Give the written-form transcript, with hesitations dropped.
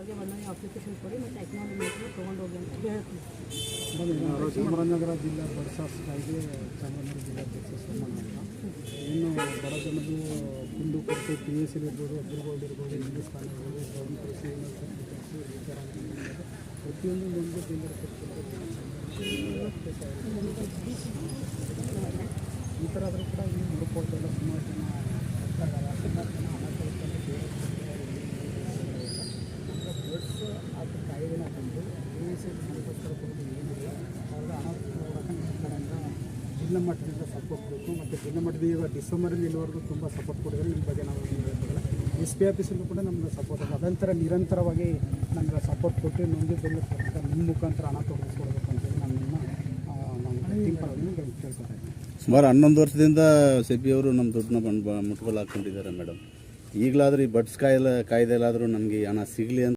ಯಾವುದೇ ಒಂದೊಂದು ಅಪ್ಲಿಕೇಶನ್ ಕೊಡಿ ಮತ್ತು ಎಕ್ನಾಲಜ್ಮೆಂಟ್ನ ತೊಗೊಂಡೋಗಿ ಅಂತ ಹೇಳ್ತೀವಿ. ಚಾಮರಾಜನಗರ ಜಿಲ್ಲಾ ಬಡ್ಸಾಸ್ ಕಾಯ್ದೆ ಚಾಮರಾಜನಗರ ಜಿಲ್ಲಾಧ್ಯಕ್ಷ ಸೋಮಣ್ಣ ಅಂತ ಏನು ಬಡ ಜನರು ಕುಂದು ಕೊರತೆ ಪಿ ಎಸ್ ಸಿ ಇರ್ಬೋದು, ಅಬ್ದುಲ್ಗೋಲ್ಡ್ ಇರ್ಬೋದು, ಹಿಂದೂಸ್ತಾನ ಇರ್ಬೋದು, ಗೌರ್ಮೆಂಟ್ ಕೃಷಿ ಪ್ರತಿಯೊಂದು ಒಂದು ಈ ಥರ ಆದರೂ ಕೂಡ ಇನ್ನೂ ನೋಡ್ಕೊಳ್ತಾಯಿಲ್ಲ. ಸುಮಾರು ಜನ ಸುಮಾರು ಜನ ಹಣ ಕಳ್ಕೊಂಡು ಬೇರೆ ಬಡ್ಸ್ ಅದು ಕಾಯ್ದೆನ ತಂದು ಪಿ ಎಸ್ ಸಿ ಸಂತೋಷಕರ ಕೊಡೋದು ಏನಿಲ್ಲ. ಅವ್ರಿಗೆ ಹಣ ಕಡೆಯಿಂದ ಜಿಲ್ಲಾ ಮಟ್ಟದಿಂದ ಸಪೋರ್ಟ್ ಬೇಕು. ಮತ್ತು ಜಿಲ್ಲಾ ಮಟ್ಟದ ಈಗ ಡಿಸೆಂಬರಿಂದ ಇಲ್ಲಿವರೆಗೂ ತುಂಬ ಸಪೋರ್ಟ್ ಕೊಟ್ಟಿದ್ದಾರೆ. ನಿಮ್ಮ ಬಗ್ಗೆ ನಾವು ಹೇಳ್ಬೋದಲ್ಲ, ಎಸ್ ಪಿ ಆಫೀಸಲ್ಲೂ ಕೂಡ ನಮ್ಗೆ ಸಪೋರ್ಟ್ ಇದೆ. ಅದಂತರ ನಿರಂತರವಾಗಿ ನಮ್ಗೆ ಸಪೋರ್ಟ್ ಕೊಟ್ಟು ನೊಂದಿದ್ದೆಲ್ಲ ನಿಮ್ಮ ಮುಖಾಂತರ ಹಣ ತೊಡಗಿಸ್ಕೊಡ್ಬೇಕು ಅಂತೇಳಿ ನಾನು ಟೀಮ್ ಪರವಾಗಿ ಕೇಳ್ಕೊತಾ ಇದ್ದೀನಿ. ಸುಮಾರು 11 ವರ್ಷದಿಂದ ಸೆಬಿ ಅವರು ನಮ್ಮ ದುಡ್ಡನ್ನ ಮುಟ್ಗೋಲು ಹಾಕ್ಕೊಂಡಿದ್ದಾರೆ ಮೇಡಮ್. ಈಗಲಾದರೂ ಈ ಬಡ್ಸ್ ಕಾಯ್ದೆಲ್ಲಾದರೂ ನಮಗೆ ಹಣ ಸಿಗಲಿ ಅಂತ